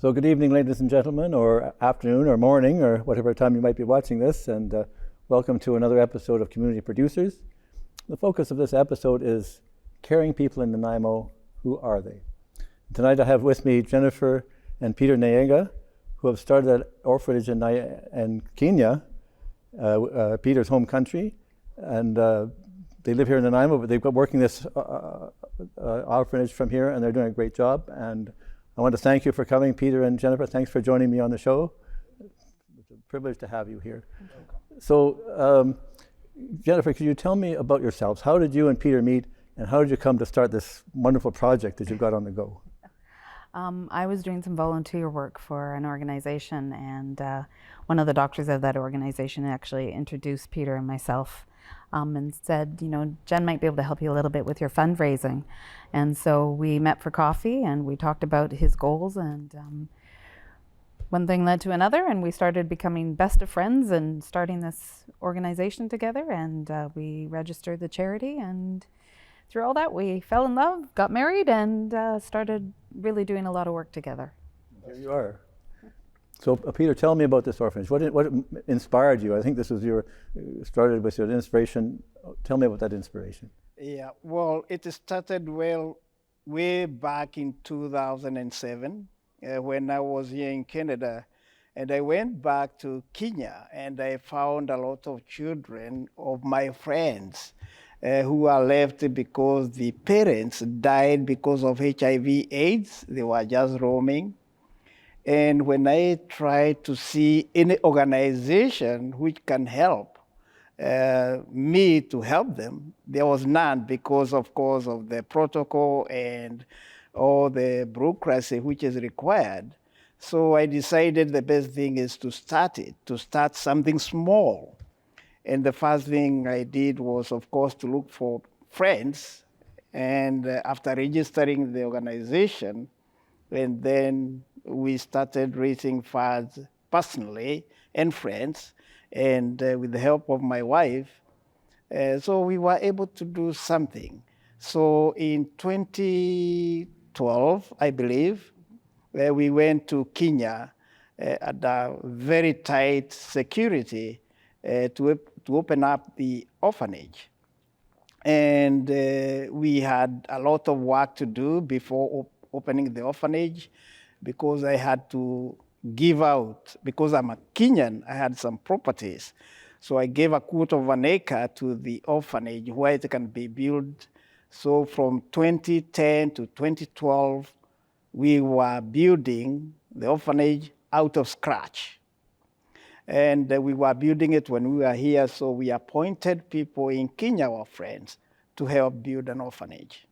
So good evening, ladies and gentlemen, or afternoon, or morning, or whatever time you might be watching this, and welcome to another episode of Community Producers. The focus of this episode is caring people in Nanaimo. Who are they? Tonight I have with me Jennifer and Peter Njenga, who have started an orphanage in Kenya, Peter's home country, and they live here in Nanaimo, but they've got working this orphanage from here, and they're doing a great job. And I want to thank you for coming, Peter and Jennifer. Thanks for joining me on the show. It's a privilege to have you here. So, Jennifer, could you tell me about yourselves? How did you and Peter meet, and how did you come to start this wonderful project that you've got on the go? I was doing some volunteer work for an organization, and one of the doctors of that organization actually introduced Peter and myself and said, you know, Jen might be able to help you a little bit with your fundraising. And so we met for coffee and we talked about his goals, and one thing led to another, and we started becoming best of friends and starting this organization together, and we registered the charity, and through all that we fell in love, got married, and started really doing a lot of work together. Here you are. So Peter, tell me about this orphanage. What inspired you? I think this was started with your inspiration. Tell me about that inspiration. Yeah, well, it started way back in 2007 when I was here in Canada, and I went back to Kenya, and I found a lot of children of my friends who are left because the parents died because of HIV/AIDS. They were just roaming. And when I tried to see any organization which can help me to help them, there was none because, of course, of the protocol and all the bureaucracy which is required. So I decided the best thing is to start something small. And the first thing I did was, of course, to look for friends. And after registering the organization, and then we started raising funds personally and friends, and with the help of my wife. So we were able to do something. So in 2012, I believe, we went to Kenya at a very tight security to open up the orphanage. And we had a lot of work to do before opening the orphanage, because I had to give out, because I'm a Kenyan, I had some properties. So I gave a quarter of an acre to the orphanage where it can be built. So from 2010 to 2012, we were building the orphanage out of scratch. And we were building it when we were here, so we appointed people in Kenya, our friends, to help build an orphanage.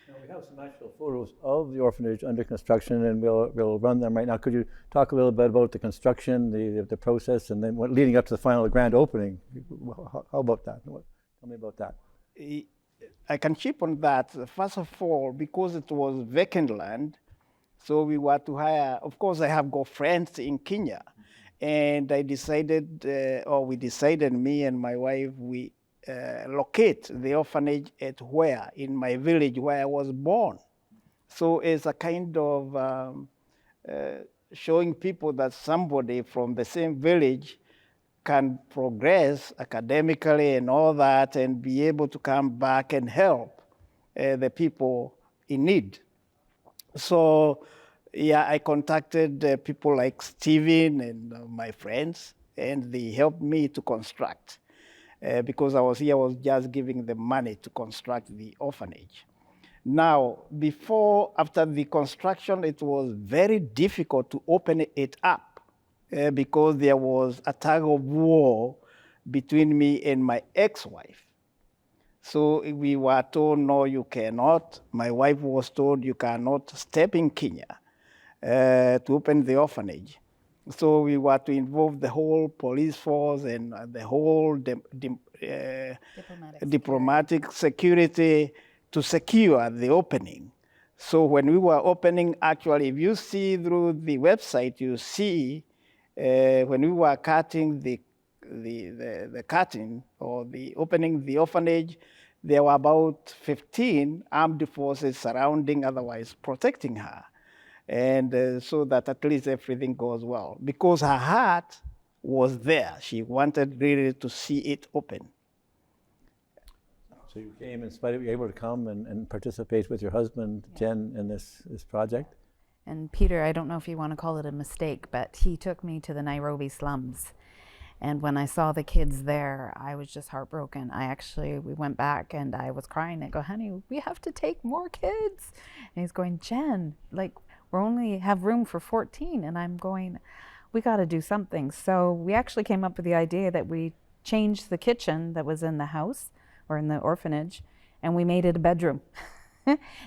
Now we have some actual photos of the orphanage under construction, and we'll run them right now. Could you talk a little bit about the construction, the process, and then leading up to the final grand opening? How about that? Tell me about that. I can chip on that. First of all, because it was vacant land, so we were to hire, of course, I have got friends in Kenya, and we decided, me and my wife, we locate the orphanage at where? In my village where I was born. So it's a kind of showing people that somebody from the same village can progress academically and all that, and be able to come back and help the people in need. So yeah, I contacted people like Steven and my friends, and they helped me to construct. Because I was just giving them money to construct the orphanage. Now, after the construction, it was very difficult to open it up because there was a tug of war between me and my ex-wife. So we were told, no, you cannot. My wife was told, you cannot step in Kenya to open the orphanage. So we were to involve the whole police force and the whole diplomatic security to secure the opening. So when we were opening, actually, if you see through the website, you see when we were cutting the curtain or the opening the orphanage, there were about 15 armed forces surrounding, otherwise protecting her. and so that at least everything goes well. Because her heart was there. She wanted really to see it open. So you came, in spite of, you were able to come and participate with your husband, Jen, in this project? And Peter, I don't know if you want to call it a mistake, but he took me to the Nairobi slums. And when I saw the kids there, I was just heartbroken. We went back and I was crying. I go, honey, we have to take more kids. And he's going, Jen, like, we only have room for 14. And I'm going, we got to do something. So we actually came up with the idea that we changed the kitchen that was in the house or in the orphanage, and we made it a bedroom.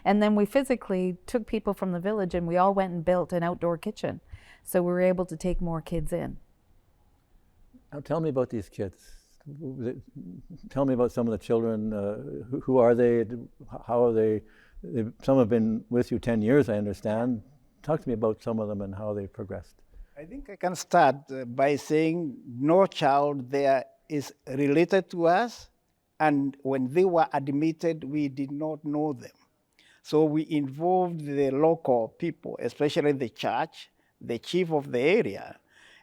And then we physically took people from the village and we all went and built an outdoor kitchen. So we were able to take more kids in. Now tell me about these kids. Tell me about some of the children. Who are they? How are they? Some have been with you 10 years, I understand. Talk to me about some of them and how they've progressed. I think I can start by saying no child there is related to us, and when they were admitted, we did not know them. So we involved the local people, especially the church, the chief of the area,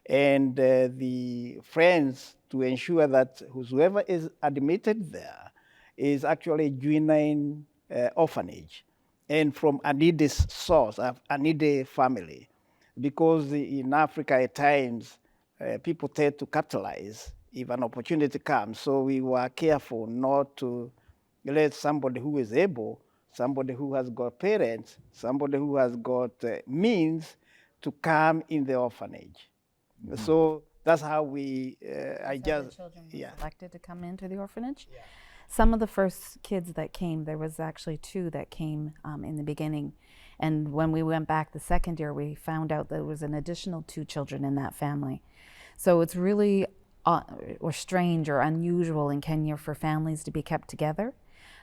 and the friends, to ensure that whoever is admitted there is actually a genuine orphanage and from a needy source, a needy family. Because in Africa at times, people tend to capitalize if an opportunity comes. So we were careful not to let somebody who is able, somebody who has got parents, somebody who has got means to come in the orphanage. Mm-hmm. So that's how we, the children were selected to come into the orphanage. Yeah. Some of the first kids that came, there was actually 2 that came in the beginning. And when we went back the second year, we found out there was an additional 2 children in that family. So it's really or strange or unusual in Kenya for families to be kept together.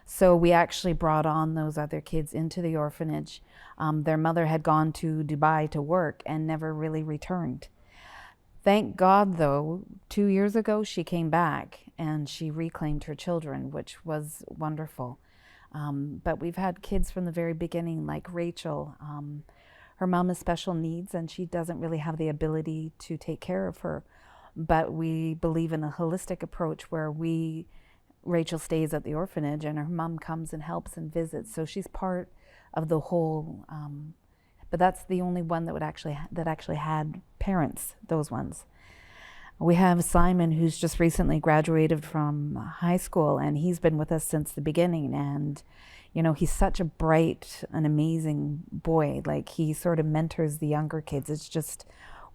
So we actually brought on those other kids into the orphanage. Their mother had gone to Dubai to work and never really returned. Thank God, though, 2 years ago, she came back and she reclaimed her children, which was wonderful. But we've had kids from the very beginning, like Rachel. Her mom has special needs and she doesn't really have the ability to take care of her. But we believe in a holistic approach where Rachel stays at the orphanage and her mom comes and helps and visits. So she's part of the whole, but that's the only one that actually had parents, those ones. We have Simon, who's just recently graduated from high school, and he's been with us since the beginning. And, you know, he's such a bright and amazing boy. Like, he sort of mentors the younger kids. It's just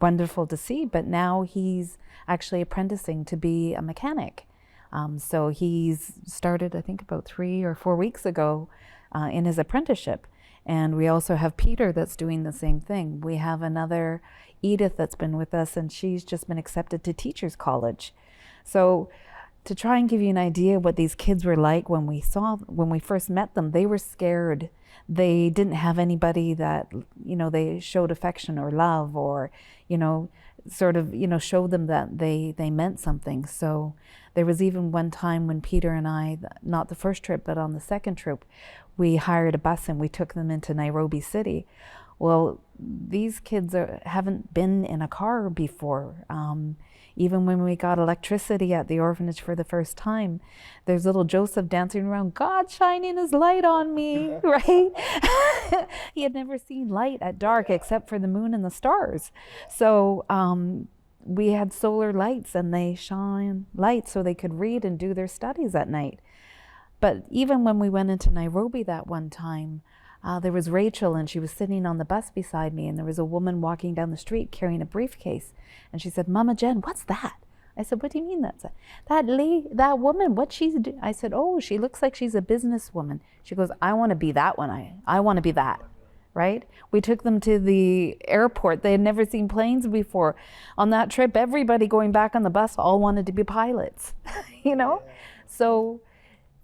wonderful to see. But now he's actually apprenticing to be a mechanic. So he's started, I think, about 3 or 4 weeks ago in his apprenticeship. And we also have Peter that's doing the same thing. We have another Edith that's been with us, and she's just been accepted to Teachers College. So to try and give you an idea what these kids were like when we first met them, they were scared. They didn't have anybody that, you know, they showed affection or love or, you know, sort of, you know, showed them that they meant something. So there was even one time when Peter and I, not the first trip, but on the second trip, we hired a bus and we took them into Nairobi City. Well, these kids haven't been in a car before. Even when we got electricity at the orphanage for the first time, there's little Joseph dancing around, God shining his light on me, right? He had never seen light at dark except for the moon and the stars. So we had solar lights and they shine light so they could read and do their studies at night. But even when we went into Nairobi that one time, there was Rachel and she was sitting on the bus beside me, and there was a woman walking down the street carrying a briefcase. And she said, Mama Jen, what's that? I said, what do you mean that's that woman, what she's doing? I said, oh, she looks like she's a businesswoman. She goes, I want to be that one. I want to be that, right? We took them to the airport. They had never seen planes before. On that trip, everybody going back on the bus all wanted to be pilots, you know? So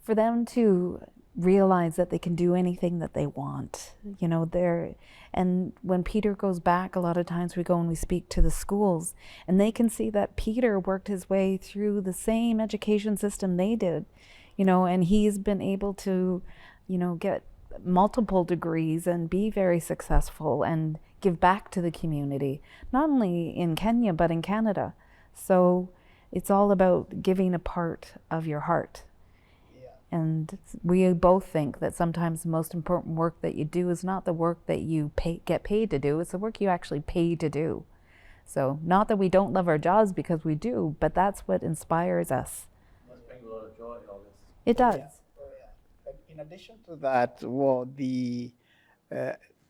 for them to realize that they can do anything that they want, you know, and when Peter goes back, a lot of times we go and we speak to the schools, and they can see that Peter worked his way through the same education system they did, you know, and he's been able to, you know, get multiple degrees and be very successful and give back to the community, not only in Kenya, but in Canada. So it's all about giving a part of your heart. And we both think that sometimes the most important work that you do is not the work that you get paid to do, it's the work you actually pay to do. So not that we don't love our jobs, because we do, but that's what inspires us. It must bring a lot of joy, all this. It does. In addition to that, well,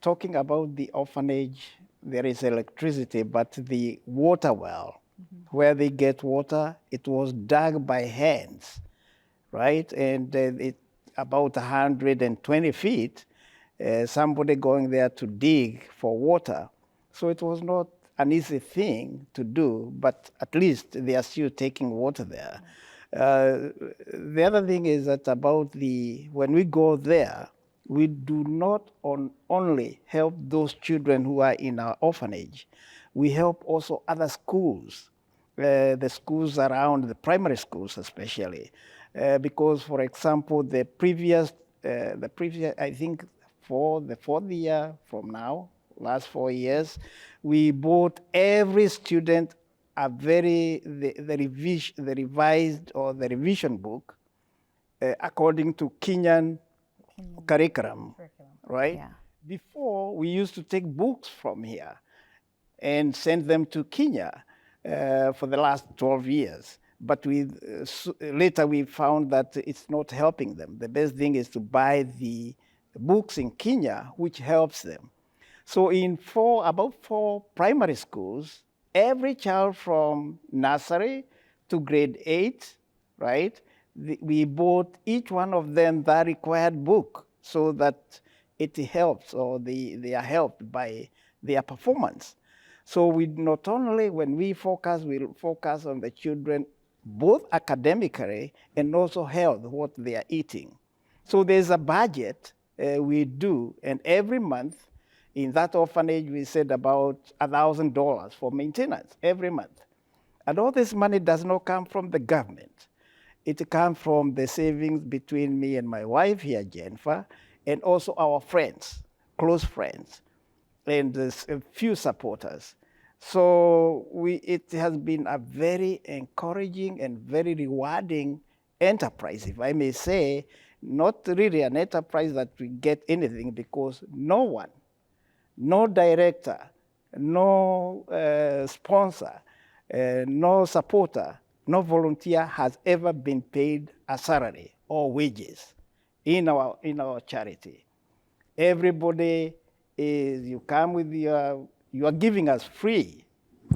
talking about the orphanage, there is electricity, but the water well, where they get water, it was dug by hands, right? And it about 120 feet, somebody going there to dig for water. So it was not an easy thing to do, but at least they are still taking water there. The other thing is that when we go there, we do not only help those children who are in our orphanage, we help also other schools, the schools around the primary schools especially. Because, for example, the previous, I think for the fourth year from now, last 4 years, we bought every student the revised or the revision book according to Kenyan curriculum, right? Yeah. Before, we used to take books from here and send them to Kenya for the last 12 years. But later we found that it's not helping them. The best thing is to buy the books in Kenya, which helps them. So in about four primary schools, every child from nursery to grade 8, right, we bought each one of them that required book so that it helps, or they are helped by their performance. So we not only, when we focus, we'll focus on the children both academically and also health, what they are eating. So there's a budget we do, and every month in that orphanage we said about $1,000 for maintenance every month. And all this money does not come from the government. It comes from the savings between me and my wife here, Jennifer, and also our friends, close friends, and a few supporters. So it has been a very encouraging and very rewarding enterprise, if I may say, not really an enterprise that we get anything, because no one, no director, no sponsor, no supporter, no volunteer has ever been paid a salary or wages in our charity. Everybody is, you come with you are giving us free.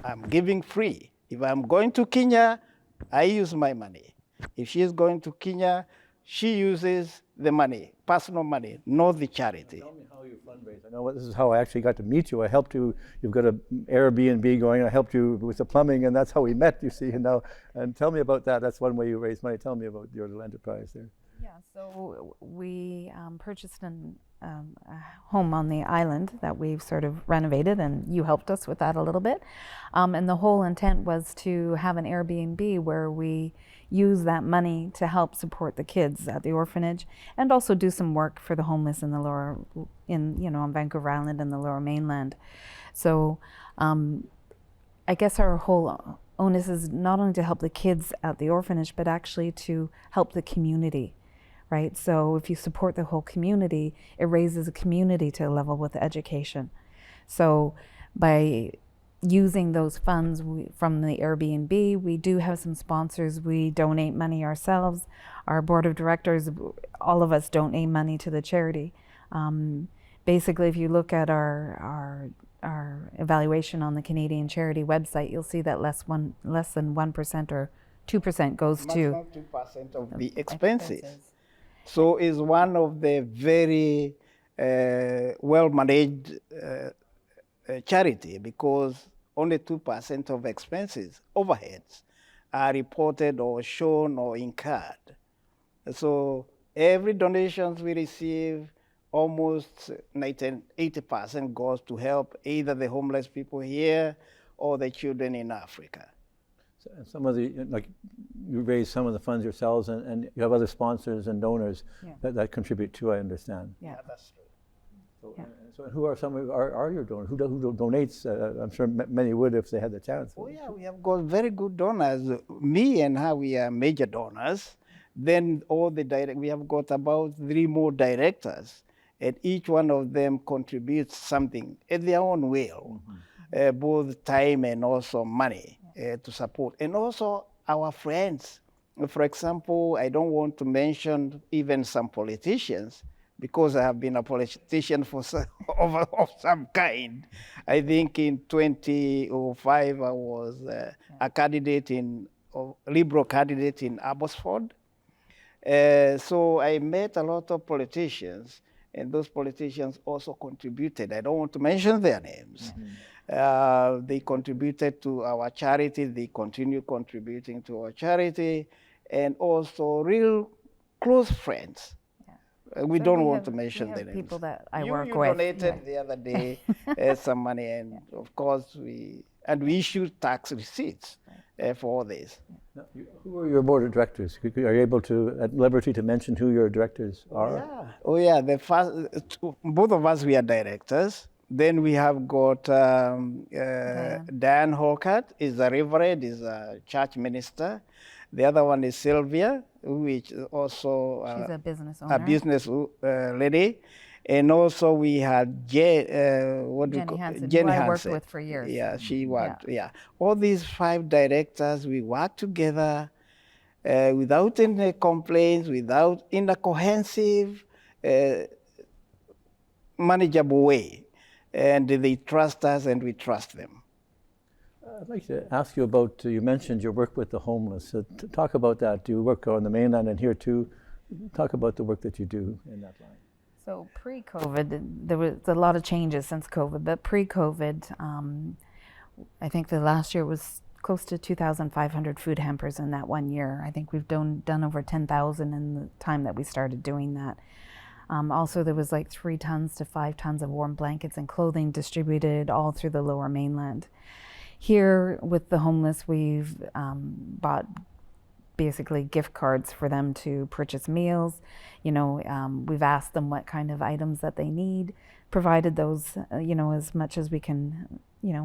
I'm giving free. If I'm going to Kenya, I use my money. If she is going to Kenya, she uses the money, personal money, not the charity. Tell me how you fundraise. I know this is how I actually got to meet you. I helped you. You've got an Airbnb going. I helped you with the plumbing, and that's how we met, you see. And tell me about that. That's one way you raise money. Tell me about your little enterprise there. Yeah, so we purchased a home on the island that we've sort of renovated, and you helped us with that a little bit. And the whole intent was to have an Airbnb where we use that money to help support the kids at the orphanage, and also do some work for the homeless in the lower, on Vancouver Island and the Lower Mainland. So I guess our whole onus is not only to help the kids at the orphanage, but actually to help the community, right? So if you support the whole community, it raises a community to a level with education. So by using those funds from the Airbnb, we do have some sponsors. We donate money ourselves. Our board of directors, all of us donate money to the charity. Basically, if you look at our evaluation on the Canadian Charity website, you'll see that less than 1% or 2% goes to 2% of the expenses. So it's one of the very well-managed charity, because only 2% of expenses, overheads, are reported or shown or incurred. So every donations we receive, almost 80% goes to help either the homeless people here or the children in Africa. And some of the, like, you raise some of the funds yourselves, and you have other sponsors and donors that contribute too, I understand. Yeah. That's true. So who are some of are your donors? Who donates? I'm sure many would if they had the chance. Oh yeah, we have got very good donors. Me and her, we are major donors. Then all the we have got about 3 more directors, and each one of them contributes something at their own will, both time and also money to support. And also our friends. For example, I don't want to mention even some politicians, because I have been a politician for of some kind. I think in 2005 I was a candidate Liberal candidate in Abbotsford. So I met a lot of politicians, and those politicians also contributed. I don't want to mention their names. They contributed to our charity. They continue contributing to our charity, and also real close friends. We don't want to mention the names. People that I you work you with. donated the other day some money, and of course we issued tax receipts for all this. Now, who are your board of directors? Are you able to, at liberty, to mention who your directors are? Oh yeah. The first, both of us, we are directors. Then we have got Dan Holcott, is a reverend, is a church minister. The other one is Sylvia, which also she's a business owner. A business lady. And also we had Jenny Hansen, Jenny who I Hansen. worked with for years. Yeah, she worked. Yeah. All these 5 directors, we work together without any complaints, in a cohesive, manageable way. And they trust us, and we trust them. I'd like to ask you about, you mentioned your work with the homeless. Talk about that. Do you work on the mainland and here too? Talk about the work that you do in that line. So pre-COVID, there was a lot of changes since COVID, but pre-COVID, I think the last year was close to 2,500 food hampers in that 1 year. I think we've done over 10,000 in the time that we started doing that. Also, there was like 3 tons to 5 tons of warm blankets and clothing distributed all through the Lower Mainland. Here with the homeless, we've bought basically gift cards for them to purchase meals. We've asked them what kind of items that they need, provided those, as much as we can,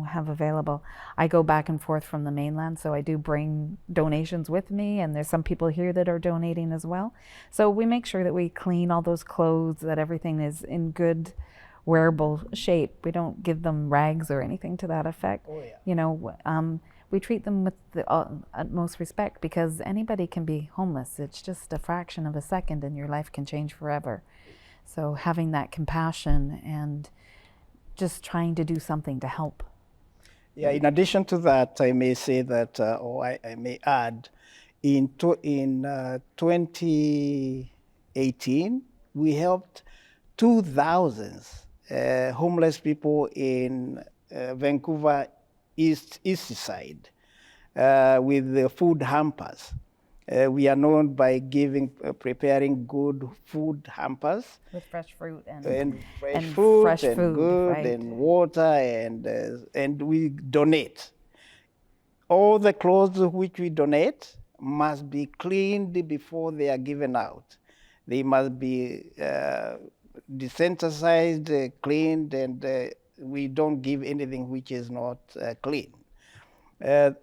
have available. I go back and forth from the mainland, so I do bring donations with me, and there's some people here that are donating as well. So we make sure that we clean all those clothes, that everything is in good wearable shape. We don't give them rags or anything to that effect. Oh, yeah. We treat them with the utmost respect, because anybody can be homeless. It's just a fraction of a second and your life can change forever. So having that compassion and just trying to do something to help. Yeah, in addition to that, I may say that, or I may add, in 2018, we helped 2,000 homeless people in Vancouver East Side with the food hampers. We are known by preparing good food hampers With fresh fruit and fresh food, good right? and water, and we donate. All the clothes which we donate must be cleaned before they are given out. They must be desensitized, cleaned, and we don't give anything which is not clean.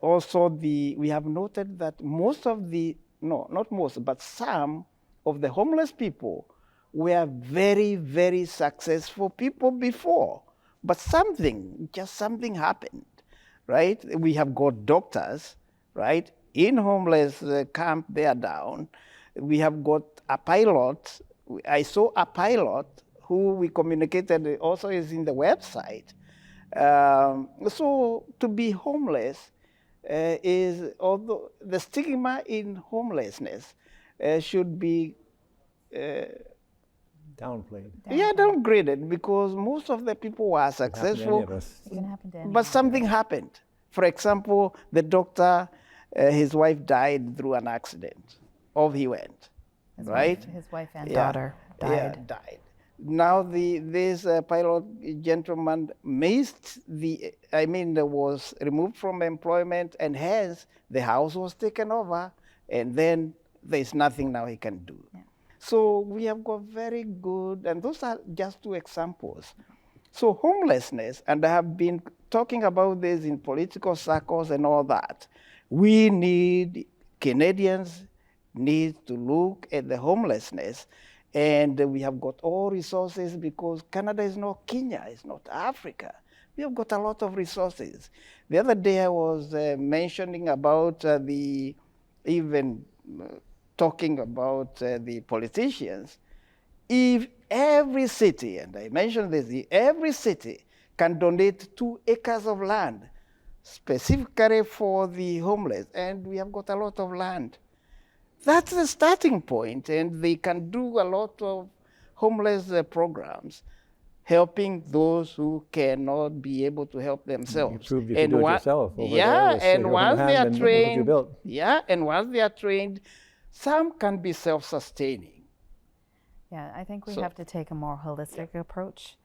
Also, we have noted that not most, but some of the homeless people were very, very successful people before. But something happened, right? We have got doctors, right, in homeless camp there down. We have got a pilot. I saw a pilot who we communicated, also is in the website. So to be homeless although the stigma in homelessness should be Downplayed. downgraded, because most of the people were successful, It can happen to anyone. but something happened. For example, the doctor, his wife died through an accident. Off he went, right? His wife and daughter died. Yeah, died. now this pilot gentleman was removed from employment, and hence the house was taken over, and then there's nothing now he can do. Yeah. So we have got very good, and those are just two examples. So homelessness, and I have been talking about this in political circles and all that. Canadians need to look at the homelessness, and we have got all resources because Canada is not Kenya, it's not Africa. We have got a lot of resources. The other day I was mentioning about talking about the politicians. If every city, and I mentioned this, every city can donate 2 acres of land specifically for the homeless, and we have got a lot of land. That's the starting point, and they can do a lot of homeless programs, helping those who cannot be able to help themselves. You proved you can do it yourself. And once they are trained, and once they are trained, some can be self-sustaining. Yeah, I think we have to take a more holistic approach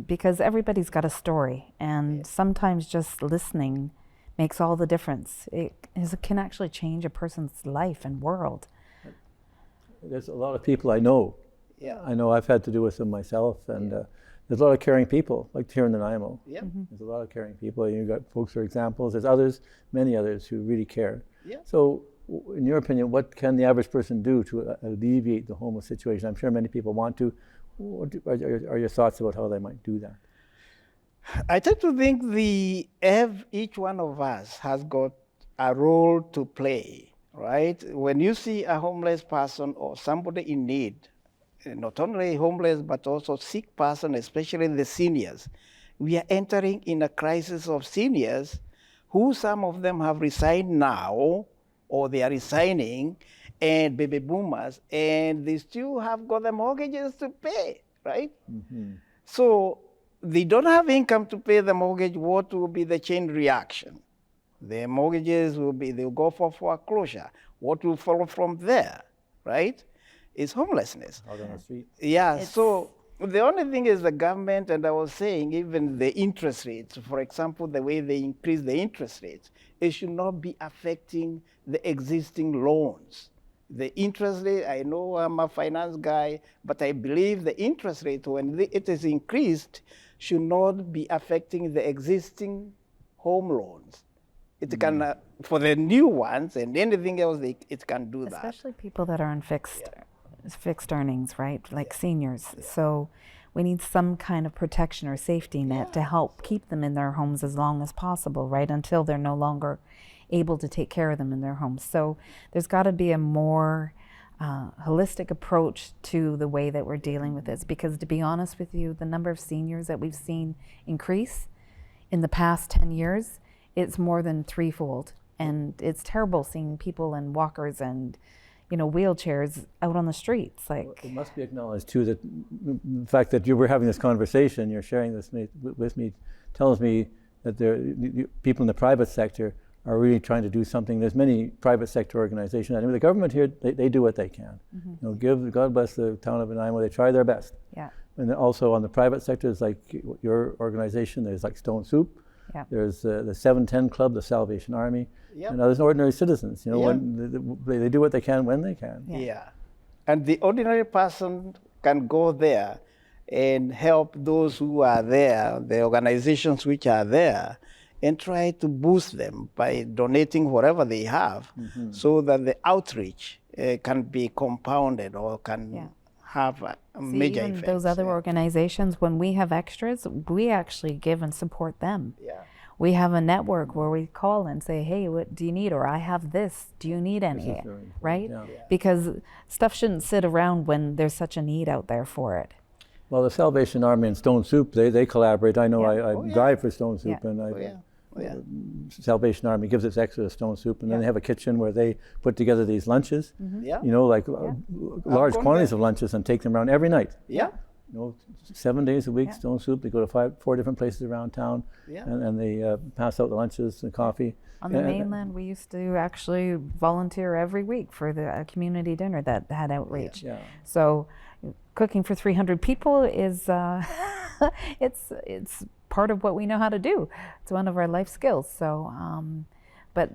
because everybody's got a story, and sometimes just listening makes all the difference. It can actually change a person's life and world. There's a lot of people I know. Yeah. I know I've had to do with them myself, and there's a lot of caring people, like here in Nanaimo. Yeah. There's a lot of caring people. You've got folks who are examples. There's others, many others, who really care. Yeah. So, in your opinion, what can the average person do to alleviate the homeless situation? I'm sure many people want to. What are your thoughts about how they might do that? I tend to think each one of us has got a role to play, right? When you see a homeless person or somebody in need, not only homeless but also sick person, especially the seniors, we are entering in a crisis of seniors who some of them have resigned now, or they are resigning, and baby boomers, and they still have got the mortgages to pay, right? Mm-hmm. So they don't have income to pay the mortgage. What will be the chain reaction? The mortgages they'll go for foreclosure. What will follow from there, right? It's homelessness. Out on the street. Yeah, so the only thing is the government, and I was saying even the interest rates, for example, the way they increase the interest rates, it should not be affecting the existing loans. The interest rate, I know I'm a finance guy, but I believe the interest rate, when it is increased, should not be affecting the existing home loans. It can, for the new ones and anything else, it can do that. Especially people that are on fixed earnings, right? Like seniors. Yeah. So we need some kind of protection or safety net to help keep them in their homes as long as possible, right? Until they're no longer able to take care of them in their homes. So there's got to be a more holistic approach to the way that we're dealing with this, because to be honest with you, the number of seniors that we've seen increase in the past 10 years, it's more than threefold. And it's terrible seeing people in walkers and wheelchairs out on the streets. Like, well, it must be acknowledged too that the fact that you were having this conversation, you're sharing this with me, tells me that people in the private sector are really trying to do something. There's many private sector organizations. I mean, the government here, they do what they can. Mm-hmm. God bless the town of Nanaimo. They try their best. Yeah. And then also on the private sector, it's like your organization. There's like Stone Soup. Yeah. There's the 710 Club, the Salvation Army. Yep. And there's ordinary citizens. When they do what they can when they can. Yeah. And the ordinary person can go there and help those who are there, the organizations which are there, and try to boost them by donating whatever they have, so that the outreach can be compounded or can have a major even effect. Those other organizations, when we have extras, we actually give and support them. Yeah. We have a network where we call and say, hey, what do you need? Or I have this, do you need any? Right? Yeah. Because stuff shouldn't sit around when there's such a need out there for it. Well, the Salvation Army and Stone Soup, they collaborate. I know I drive for Stone Soup, and Salvation Army gives its extra to Stone Soup, and then they have a kitchen where they put together these lunches, large quantities of lunches, and take them around every night. Yeah. 7 days a week, Yeah. stone soup. They go to 4 different places around town, Yeah. and they pass out the lunches and coffee. On the And- mainland, we used to actually volunteer every week for the community dinner that had outreach. Yeah. So, cooking for 300 people is it's part of what we know how to do. It's one of our life skills. So, but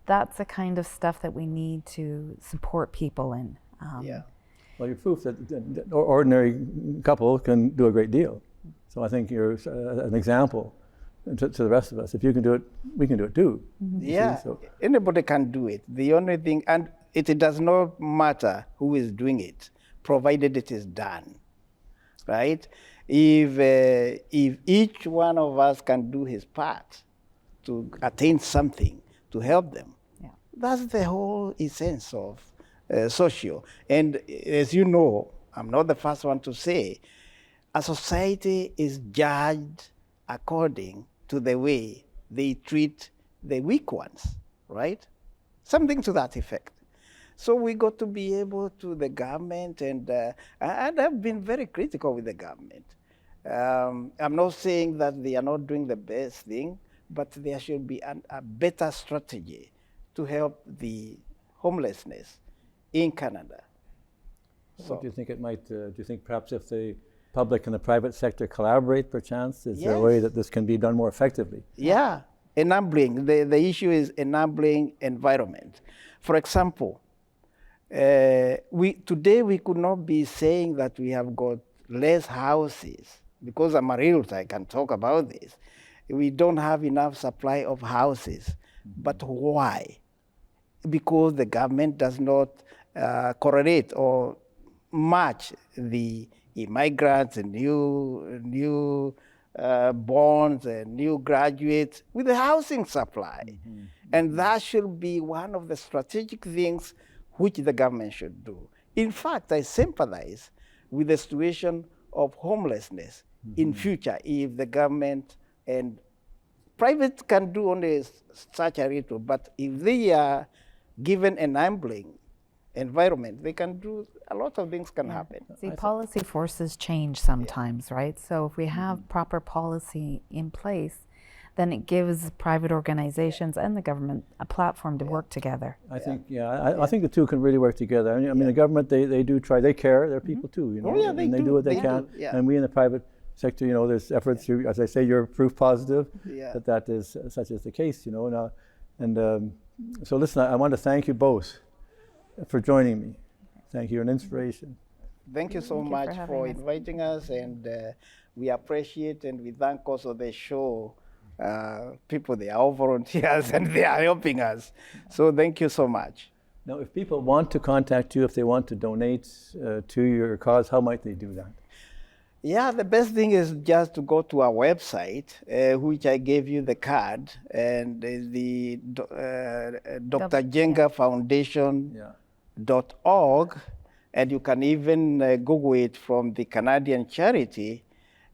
that's the kind of stuff that we need to support people in. Yeah. Well, you're proof that an ordinary couple can do a great deal. So I think you're an example to the rest of us. If you can do it, we can do it too. You Yeah, see, so- anybody can do it. The only thing, and it does not matter who is doing it, provided it is done, right? If each one of us can do his part to attain something to help them, Yeah. that's the whole essence of social. And as you know, I'm not the first one to say, a society is judged according to the way they treat the weak ones, right? Something to that effect. So we got to be able to the government, and I've been very critical with the government. I'm not saying that they are not doing the best thing, but there should be a better strategy to help the homelessness in Canada. So do you think it might? Do you think perhaps if the public and the private sector collaborate, perchance, is there a way Yes. that this can be done more effectively? Yeah, enabling. The issue is enabling environment. For example, today we could not be saying that we have got less houses, because I'm a realtor, I can talk about this. We don't have enough supply of houses. But why? Because the government does not correlate or match the immigrants and new bonds and new graduates with the housing supply. And that should be one of the strategic things which the government should do. In fact, I sympathize with the situation of homelessness in future if the government and private can do only such a little, but if they are given enabling environment, they can do a lot of things can happen. See, policy forces change sometimes, right? So if we have proper policy in place, then it gives private organizations and the government a platform to work together. I think, I think the two can really work together. I mean, the government, they do try, they care, they're people too, you know, Oh, yeah, they and they do, do what they they can. do, yeah. And we in the private sector, you know, there's efforts to, as I say, you're proof positive Yeah. that is such is the case, you know. So listen, I want to thank you both for joining me. Thank you, an inspiration. Thank you so Thank you much for having for us. inviting us, and we appreciate and we thank also the show people. They are all volunteers and they are helping us. So thank you so much. Now, if people want to contact you, if they want to donate to your cause, how might they do that? Yeah, the best thing is just to go to our website, which I gave you the card, and the Dr. Njenga Foundation.org, and you can even Google it from the Canadian charity,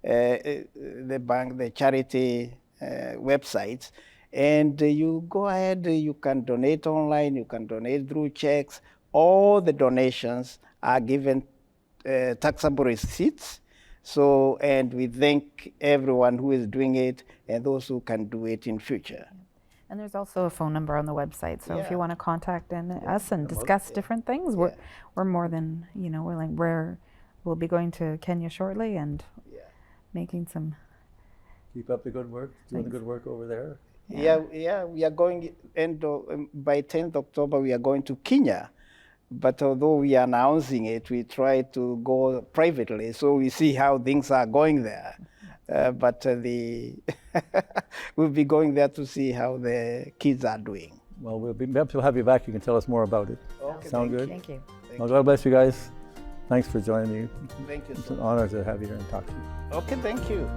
the charity websites, and you go ahead, you can donate online, you can donate through checks. All the donations are given taxable receipts. So, and we thank everyone who is doing it and those who can do it in future. And there's also a phone number on the website. So if Yeah. you want to contact us and discuss different things, we're more than, willing. We'll be going to Kenya shortly and making some. Keep up the good work, doing the good work over there. Yeah, we are going, by 10th October, we are going to Kenya. But although we are announcing it, we try to go privately, so we see how things are going there. But we'll be going there to see how the kids are doing. Well, perhaps we'll have you back. You can tell us more about it. Okay, Sound good? Thank you. Well, God bless you guys. Thanks for joining me. Thank you It's so an much. honor to have you here and talk to you. Okay, thank you.